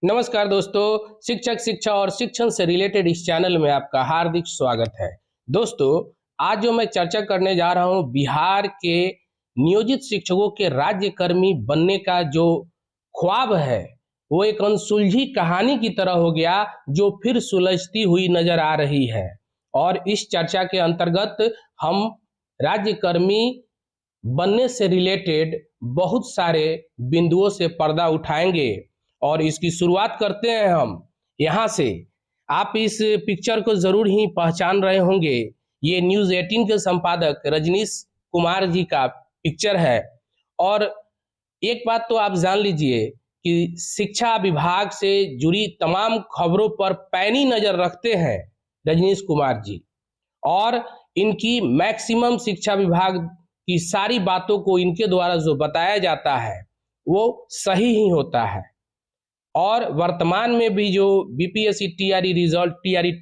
नमस्कार दोस्तों, शिक्षक शिक्षा और शिक्षण से रिलेटेड इस चैनल में आपका हार्दिक स्वागत है। दोस्तों, आज जो मैं चर्चा करने जा रहा हूं, बिहार के नियोजित शिक्षकों के राज्यकर्मी बनने का जो ख्वाब है वो एक अनसुलझी कहानी की तरह हो गया, जो फिर सुलझती हुई नजर आ रही है। और इस चर्चा के अंतर्गत हम राज्यकर्मी बनने से रिलेटेड बहुत सारे बिंदुओं से पर्दा उठाएंगे और इसकी शुरुआत करते हैं हम यहाँ से। आप इस पिक्चर को जरूर ही पहचान रहे होंगे, ये न्यूज़ 18 के संपादक रजनीश कुमार जी का पिक्चर है। और एक बात तो आप जान लीजिए कि शिक्षा विभाग से जुड़ी तमाम खबरों पर पैनी नजर रखते हैं रजनीश कुमार जी, और इनकी मैक्सिमम शिक्षा विभाग की सारी बातों को इनके द्वारा जो बताया जाता है वो सही ही होता है। और वर्तमान में भी जो बीपीएससी टीआरई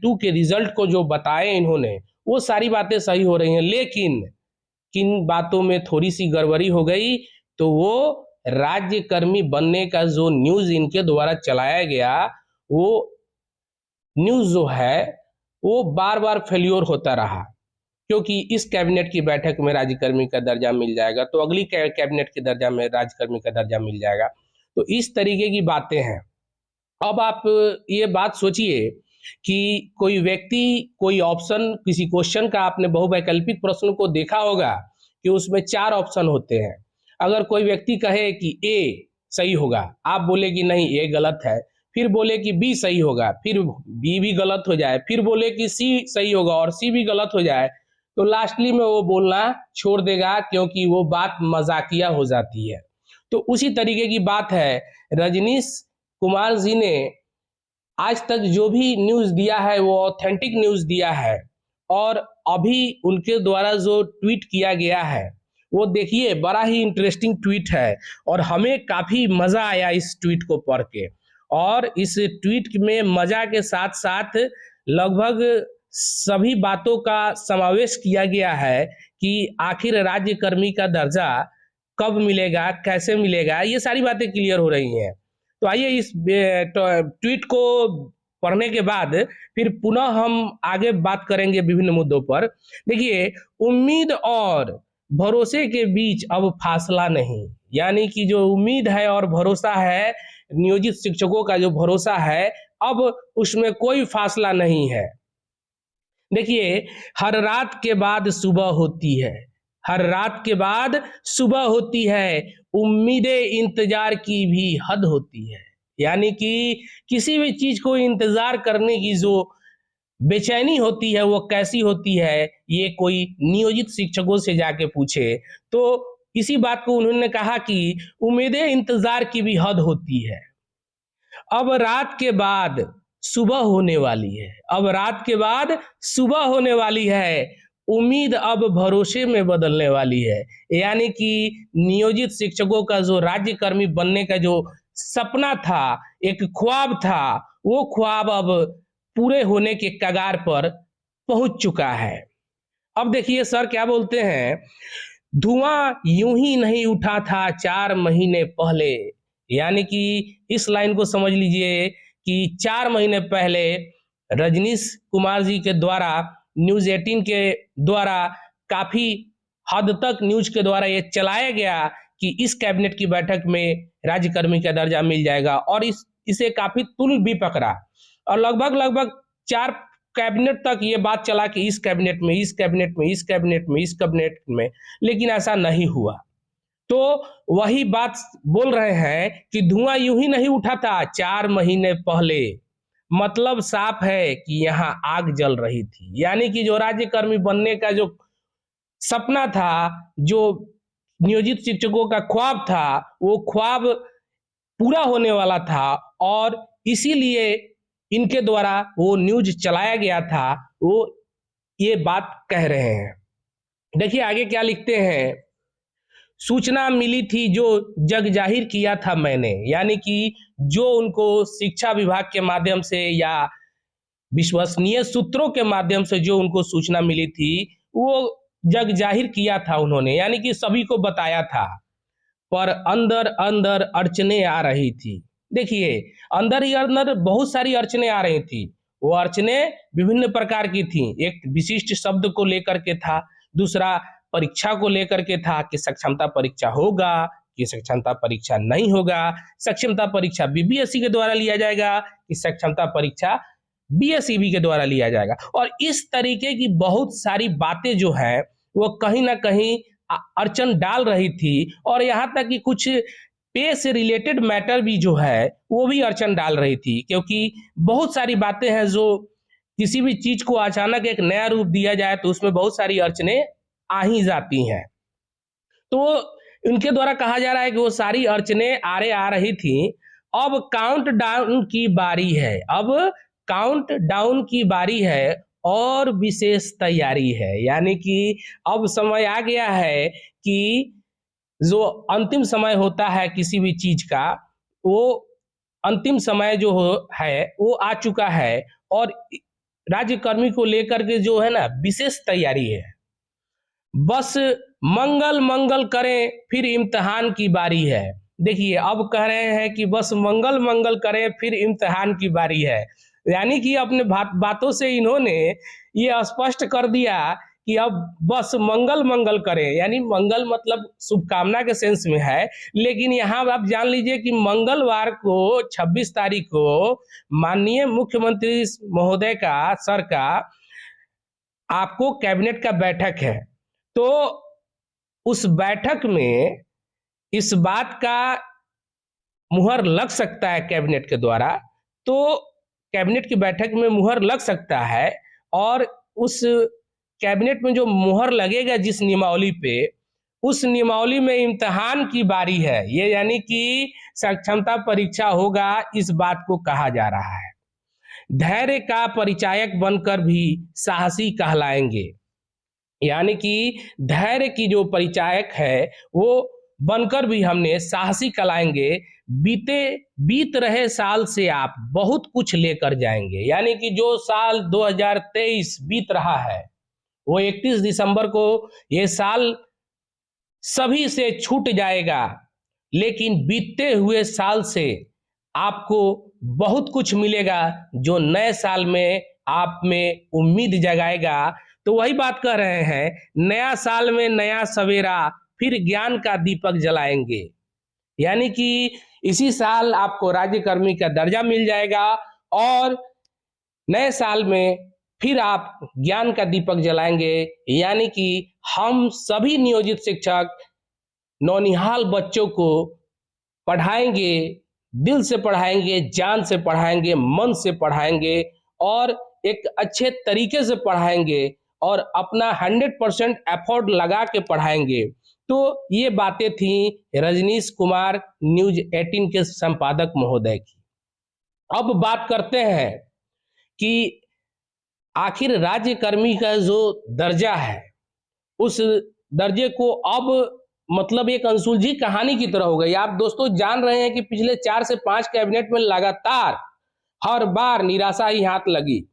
2 के रिजल्ट को जो बताए इन्होंने, वो सारी बातें सही हो रही हैं, लेकिन किन बातों में थोड़ी सी गड़बड़ी हो गई, तो वो राज्यकर्मी बनने का जो न्यूज इनके द्वारा चलाया गया, वो न्यूज जो है वो बार बार फेल्योर होता रहा। क्योंकि इस कैबिनेट की बैठक में राज्यकर्मी का दर्जा मिल जाएगा तो अगली कैबिनेट के दर्जा में राज्यकर्मी का दर्जा मिल जाएगा। तो इस तरीके की बातें हैं। अब आप ये बात सोचिए कि कोई व्यक्ति कोई ऑप्शन, किसी क्वेश्चन का आपने बहुवैकल्पिक प्रश्न को देखा होगा कि उसमें 4 ऑप्शन होते हैं। अगर कोई व्यक्ति कहे कि ए सही होगा, आप बोले कि नहीं ए गलत है, फिर बोले कि बी सही होगा, फिर बी भी गलत हो जाए, फिर बोले कि सी सही होगा और सी भी गलत हो जाए, तो लास्टली में वो बोलना छोड़ देगा, क्योंकि वो बात मजाकिया हो जाती है। तो उसी तरीके की बात है, रजनीश कुमार जी ने आज तक जो भी न्यूज़ दिया है वो ऑथेंटिक न्यूज़ दिया है। और अभी उनके द्वारा जो ट्वीट किया गया है वो देखिए, बड़ा ही इंटरेस्टिंग ट्वीट है और हमें काफ़ी मज़ा आया इस ट्वीट को पढ़ के। और इस ट्वीट में मज़ा के साथ साथ लगभग सभी बातों का समावेश किया गया है कि आखिर राज्यकर्मी का दर्जा कब मिलेगा, कैसे मिलेगा, ये सारी बातें क्लियर हो रही हैं। तो आइए इस ट्वीट को पढ़ने के बाद फिर पुनः हम आगे बात करेंगे विभिन्न मुद्दों पर। देखिए, उम्मीद और भरोसे के बीच अब फासला नहीं, यानी कि जो उम्मीद है और भरोसा है, नियोजित शिक्षकों का जो भरोसा है, अब उसमें कोई फासला नहीं है। देखिए, हर रात के बाद सुबह होती है, हर रात के बाद सुबह होती है, उम्मीदें इंतजार की भी हद होती है। यानी कि किसी भी चीज को इंतजार करने की जो बेचैनी होती है वो कैसी होती है, ये कोई नियोजित शिक्षकों से जाके पूछे तो इसी बात को उन्होंने कहा कि उम्मीदें इंतजार की भी हद होती है। अब रात के बाद सुबह होने वाली है, अब रात के बाद सुबह होने वाली है, उम्मीद अब भरोसे में बदलने वाली है। यानी कि नियोजित शिक्षकों का जो राज्यकर्मी बनने का जो सपना था, एक ख्वाब था, वो ख्वाब अब पूरे होने के कगार पर पहुंच चुका है। अब देखिए सर क्या बोलते हैं, धुआं यूं ही नहीं उठा था 4 महीने पहले। यानी कि इस लाइन को समझ लीजिए कि 4 महीने पहले रजनीश कुमार जी के द्वारा न्यूज़ 18 के द्वारा काफी हद तक न्यूज के द्वारा ये चलाया गया कि इस कैबिनेट की बैठक में राज्यकर्मी का दर्जा मिल जाएगा, और इसे काफी तुल भी पकड़ा और लगभग लगभग 4 कैबिनेट तक ये बात चला कि इस कैबिनेट में, इस कैबिनेट में, इस कैबिनेट में, इस कैबिनेट में, लेकिन ऐसा नहीं हुआ। तो वही बात बोल रहे हैं कि धुआं यूं ही नहीं उठा था 4 महीने पहले, मतलब साफ है कि यहाँ आग जल रही थी। यानी कि जो राज्यकर्मी बनने का जो सपना था, जो नियोजित शिक्षकों का ख्वाब था, वो ख्वाब पूरा होने वाला था और इसीलिए इनके द्वारा वो न्यूज चलाया गया था, वो ये बात कह रहे हैं। देखिए आगे क्या लिखते हैं, सूचना मिली थी जो जग जाहिर किया था मैंने। यानी कि जो उनको शिक्षा विभाग के माध्यम से या विश्वसनीय सूत्रों के माध्यम से जो उनको सूचना मिली थी, वो जग जाहिर किया था उन्होंने, यानी कि सभी को बताया था। पर अंदर अंदर अड़चने आ रही थी, देखिए, अंदर ही अंदर बहुत सारी अड़चने आ रही थी। वो अड़चने विभिन्न प्रकार की थी। एक विशिष्ट शब्द को लेकर के था, दूसरा परीक्षा को लेकर के था कि सक्षमता परीक्षा होगा कि सक्षमता परीक्षा नहीं होगा, सक्षमता परीक्षा बीपीएससी के द्वारा लिया जाएगा कि सक्षमता परीक्षा बीएसईबी के द्वारा लिया जाएगा। और इस तरीके की बहुत सारी बातें जो है वो कहीं ना कहीं अड़चन डाल रही थी, और यहाँ तक कि कुछ पे से रिलेटेड मैटर भी जो है वो भी अड़चन डाल रही थी, क्योंकि बहुत सारी बातें हैं जो किसी भी चीज को अचानक एक नया रूप दिया जाए तो उसमें बहुत सारी अड़चने आ ही जाती हैं। तो उनके द्वारा कहा जा रहा है कि वो सारी अड़चने आ रही थी। अब काउंट डाउन की बारी है, अब काउंट डाउन की बारी है और विशेष तैयारी है। यानी कि अब समय आ गया है कि जो अंतिम समय होता है किसी भी चीज का, वो अंतिम समय जो है वो आ चुका है, और राज्यकर्मी को लेकर के जो है ना विशेष तैयारी है। बस मंगल मंगल करें फिर इम्तिहान की बारी है। देखिए, अब कह रहे हैं कि बस मंगल मंगल करें फिर इम्तिहान की बारी है। यानी कि अपने बातों से इन्होंने ये स्पष्ट कर दिया कि अब बस मंगल मंगल करें, यानी मंगल मतलब शुभकामना के सेंस में है। लेकिन यहाँ आप जान लीजिए कि मंगलवार को 26 तारीख को माननीय मुख्यमंत्री महोदय का सर का आपको कैबिनेट का बैठक है। तो उस बैठक में इस बात का मुहर लग सकता है कैबिनेट के द्वारा, तो कैबिनेट की बैठक में मुहर लग सकता है, और उस कैबिनेट में जो मुहर लगेगा जिस नियमावली पे, उस नियमावली में इम्तिहान की बारी है। ये यानी कि सक्षमता परीक्षा होगा, इस बात को कहा जा रहा है। धैर्य का परिचायक बनकर भी साहसी कहलाएंगे। यानी कि धैर्य की जो परिचायक है वो बनकर भी हमने साहसी कहलाएंगे। बीत रहे साल से आप बहुत कुछ लेकर जाएंगे। यानी कि जो साल 2023 बीत रहा है वो 31 दिसंबर को ये साल सभी से छूट जाएगा, लेकिन बीतते हुए साल से आपको बहुत कुछ मिलेगा जो नए साल में आप में उम्मीद जगाएगा। तो वही बात कर रहे हैं, नया साल में नया सवेरा फिर ज्ञान का दीपक जलाएंगे। यानी कि इसी साल आपको राज्यकर्मी का दर्जा मिल जाएगा, और नए साल में फिर आप ज्ञान का दीपक जलाएंगे। यानी कि हम सभी नियोजित शिक्षक नौनिहाल बच्चों को पढ़ाएंगे, दिल से पढ़ाएंगे, जान से पढ़ाएंगे, मन से पढ़ाएंगे, और एक अच्छे तरीके से पढ़ाएंगे, और अपना 100% एफर्ट लगा के पढ़ाएंगे। तो ये बातें थी रजनीश कुमार न्यूज 18 के संपादक महोदय की। अब बात करते हैं कि आखिर राज्यकर्मी का जो दर्जा है उस दर्जे को अब मतलब एक अनसुलझी कहानी की तरह हो गई। आप दोस्तों जान रहे हैं कि पिछले 4 से 5 कैबिनेट में लगातार हर बार निराशा ही हाथ लगी,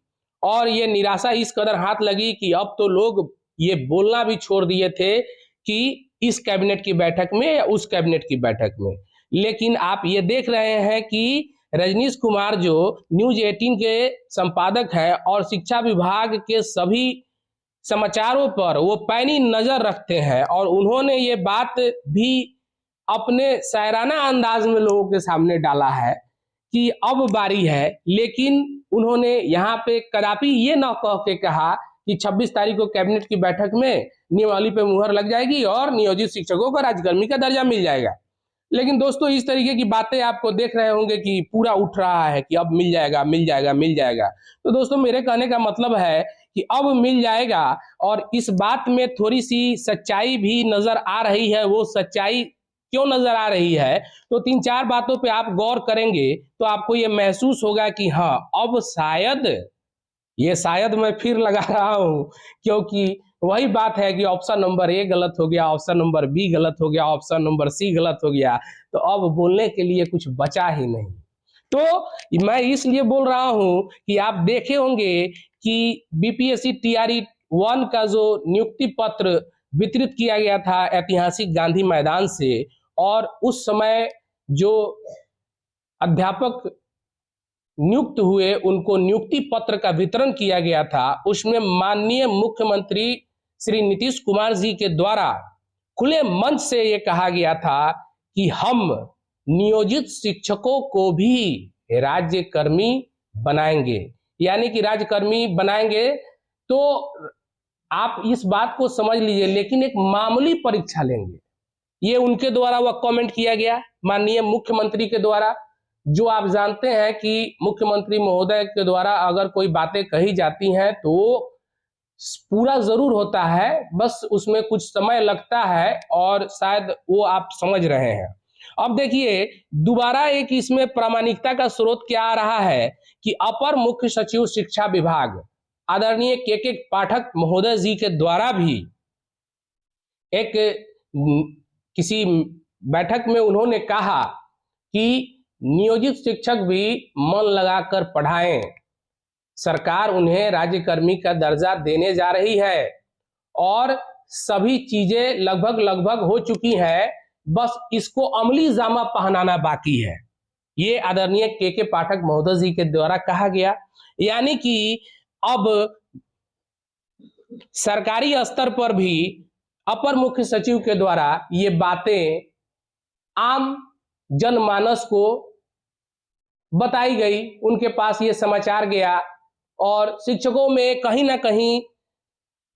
और ये निराशा इस कदर हाथ लगी कि अब तो लोग ये बोलना भी छोड़ दिए थे कि इस कैबिनेट की बैठक में या उस कैबिनेट की बैठक में। लेकिन आप ये देख रहे हैं कि रजनीश कुमार जो न्यूज 18 के संपादक है और शिक्षा विभाग के सभी समाचारों पर वो पैनी नजर रखते हैं, और उन्होंने ये बात भी अपने शायराना अंदाज में लोगों के सामने डाला है कि अब बारी है। लेकिन उन्होंने यहाँ पे कदापि ये न कह के कहा कि 26 तारीख को कैबिनेट की बैठक में नियमावली पे मुहर लग जाएगी और नियोजित शिक्षकों को राज्यकर्मी का दर्जा मिल जाएगा। लेकिन दोस्तों इस तरीके की बातें आपको देख रहे होंगे कि पूरा उठ रहा है कि अब मिल जाएगा मिल जाएगा मिल जाएगा। तो दोस्तों मेरे कहने का मतलब है कि अब मिल जाएगा, और इस बात में थोड़ी सी सच्चाई भी नजर आ रही है। वो सच्चाई क्यों नजर आ रही है, तो 3-4 बातों पे आप गौर करेंगे तो आपको ये महसूस होगा कि हाँ अब शायद, ये शायद मैं फिर लगा रहा हूं, क्योंकि वही बात है कि ऑप्शन नंबर ए गलत हो गया, ऑप्शन नंबर बी गलत हो गया, ऑप्शन नंबर सी गलत हो गया, तो अब बोलने के लिए कुछ बचा ही नहीं। तो मैं इसलिए बोल रहा हूं कि आप देखे होंगे कि बीपीएससी टीआरई 1 का जो नियुक्ति पत्र वितरित किया गया था ऐतिहासिक गांधी मैदान से, और उस समय जो अध्यापक नियुक्त हुए उनको नियुक्ति पत्र का वितरण किया गया था, उसमें माननीय मुख्यमंत्री श्री नीतीश कुमार जी के द्वारा खुले मंच से ये कहा गया था कि हम नियोजित शिक्षकों को भी राज्यकर्मी बनाएंगे। यानी कि राज्यकर्मी बनाएंगे तो आप इस बात को समझ लीजिए, लेकिन एक मामूली परीक्षा लेंगे। ये उनके द्वारा वह कमेंट किया गया माननीय मुख्यमंत्री के द्वारा। जो आप जानते हैं कि मुख्यमंत्री महोदय के द्वारा अगर कोई बातें कही जाती हैं तो पूरा जरूर होता है, बस उसमें कुछ समय लगता है और शायद वो आप समझ रहे हैं। अब देखिए दोबारा एक इसमें प्रामाणिकता का स्रोत क्या आ रहा है कि अपर मुख्य सचिव शिक्षा विभाग आदरणीय के पाठक महोदय जी के द्वारा भी एक किसी बैठक में उन्होंने कहा कि नियोजित शिक्षक भी मन लगाकर पढ़ाएं, सरकार उन्हें राज्यकर्मी का दर्जा देने जा रही है और सभी चीजें लगभग हो चुकी हैं, बस इसको अमली जामा पहनाना बाकी है। ये आदरणीय के पाठक महोदय जी के द्वारा कहा गया। यानी कि अब सरकारी स्तर पर भी अपर मुख्य सचिव के द्वारा ये बातें आम जनमानस को बताई गई, उनके पास ये समाचार गया और शिक्षकों में कहीं ना कहीं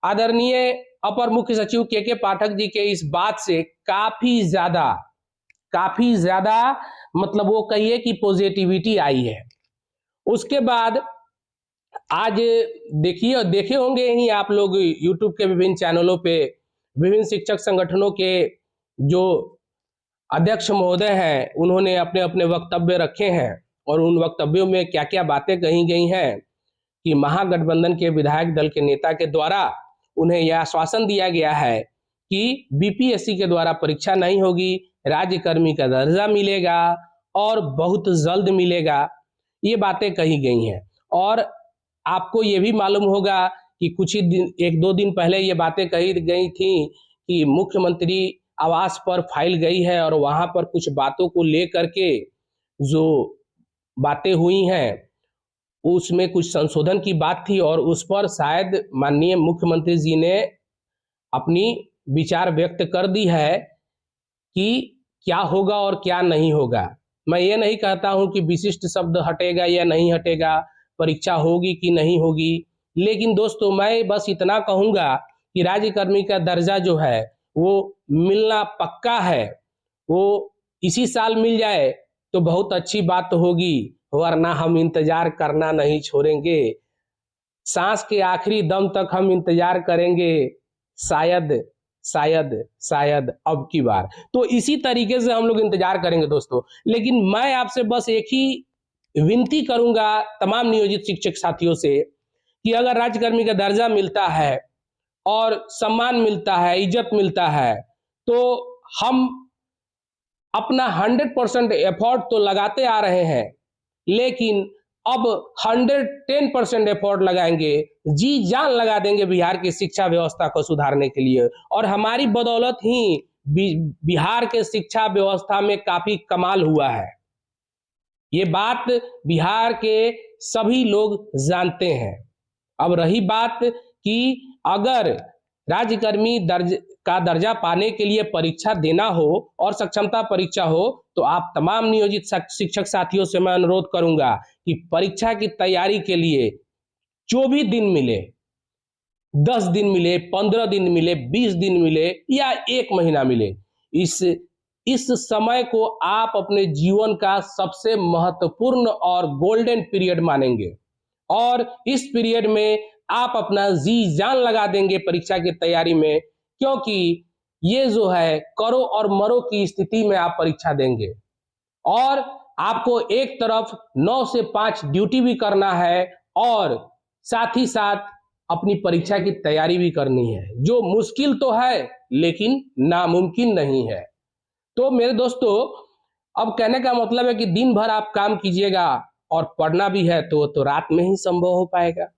आदरणीय अपर मुख्य सचिव के पाठक जी के इस बात से काफी ज्यादा मतलब वो कहिए कि पॉजिटिविटी आई है। उसके बाद आज देखे होंगे ही आप लोग यूट्यूब के विभिन्न चैनलों पे विभिन्न शिक्षक संगठनों के जो अध्यक्ष महोदय हैं उन्होंने अपने अपने वक्तव्य रखे हैं और उन वक्तव्यों में क्या क्या बातें कही गई हैं कि महागठबंधन के विधायक दल के नेता के द्वारा उन्हें यह आश्वासन दिया गया है कि बीपीएससी के द्वारा परीक्षा नहीं होगी, राज्यकर्मी का दर्जा मिलेगा और बहुत जल्द मिलेगा। ये बातें कही गई हैं और आपको ये भी मालूम होगा कि कुछ ही दिन एक दो दिन पहले ये बातें कही गई थी कि मुख्यमंत्री आवास पर फाइल गई है और वहां पर कुछ बातों को लेकर के जो बातें हुई हैं उसमें कुछ संशोधन की बात थी और उस पर शायद माननीय मुख्यमंत्री जी ने अपनी विचार व्यक्त कर दी है कि क्या होगा और क्या नहीं होगा। मैं ये नहीं कहता हूं कि विशिष्ट शब्द हटेगा या नहीं हटेगा, परीक्षा होगी कि नहीं होगी, लेकिन दोस्तों मैं बस इतना कहूंगा कि राज्यकर्मी का दर्जा जो है वो मिलना पक्का है। वो इसी साल मिल जाए तो बहुत अच्छी बात होगी, वरना हम इंतजार करना नहीं छोड़ेंगे। सांस के आखिरी दम तक हम इंतजार करेंगे, शायद अब की बार। तो इसी तरीके से हम लोग इंतजार करेंगे दोस्तों। लेकिन मैं आपसे बस एक ही विनती करूंगा तमाम नियोजित शिक्षक साथियों से कि अगर राज्यकर्मी का दर्जा मिलता है और सम्मान मिलता है, इज्जत मिलता है, तो हम अपना 100% एफर्ट तो लगाते आ रहे हैं, लेकिन अब 110% एफर्ट लगाएंगे, जी जान लगा देंगे बिहार की शिक्षा व्यवस्था को सुधारने के लिए। और हमारी बदौलत ही बिहार के शिक्षा व्यवस्था में काफी कमाल हुआ है। ये बात बिहार के सभी लोग जानते हैं। अब रही बात कि अगर राज्यकर्मी का दर्जा पाने के लिए परीक्षा देना हो और सक्षमता परीक्षा हो, तो आप तमाम नियोजित शिक्षक साथियों से मैं अनुरोध करूंगा कि परीक्षा की तैयारी के लिए जो भी दिन मिले, 10 दिन मिले, 15 दिन मिले, 20 दिन मिले या 1 महीना मिले, इस समय को आप अपने जीवन का सबसे महत्वपूर्ण और गोल्डन पीरियड मानेंगे और इस पीरियड में आप अपना जी जान लगा देंगे परीक्षा की तैयारी में, क्योंकि ये जो है करो और मरो की स्थिति में आप परीक्षा देंगे और आपको एक तरफ 9 से 5 ड्यूटी भी करना है और साथ ही साथ अपनी परीक्षा की तैयारी भी करनी है, जो मुश्किल तो है लेकिन नामुमकिन नहीं है। तो मेरे दोस्तों, अब कहने का मतलब है कि दिन भर आप काम कीजिएगा और पढ़ना भी है तो रात में ही संभव हो पाएगा।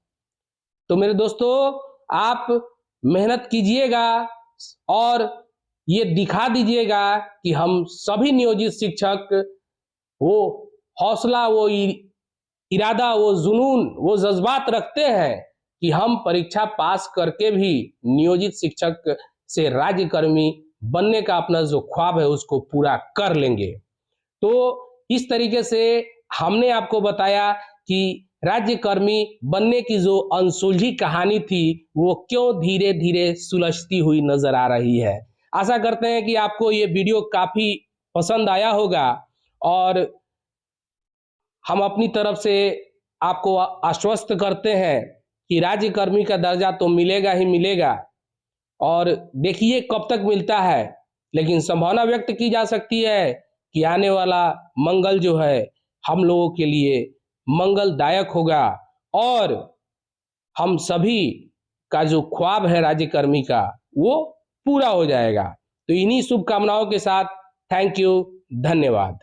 तो मेरे दोस्तों, आप मेहनत कीजिएगा और ये दिखा दीजिएगा कि हम सभी नियोजित शिक्षक वो हौसला, वो इरादा, वो जुनून, वो जज्बात रखते हैं कि हम परीक्षा पास करके भी नियोजित शिक्षक से राज्यकर्मी बनने का अपना जो ख्वाब है उसको पूरा कर लेंगे। तो इस तरीके से हमने आपको बताया कि राज्यकर्मी बनने की जो अनसुलझी कहानी थी वो क्यों धीरे धीरे सुलझती हुई नजर आ रही है। आशा करते हैं कि आपको ये वीडियो काफी पसंद आया होगा और हम अपनी तरफ से आपको आश्वस्त करते हैं कि राज्यकर्मी का दर्जा तो मिलेगा ही मिलेगा, और देखिए कब तक मिलता है, लेकिन संभावना व्यक्त की जा सकती है कि आने वाला मंगल जो है हम लोगों के लिए मंगलदायक होगा और हम सभी का जो ख्वाब है राज्यकर्मी का वो पूरा हो जाएगा। तो इन्हीं शुभकामनाओं के साथ थैंक यू, धन्यवाद।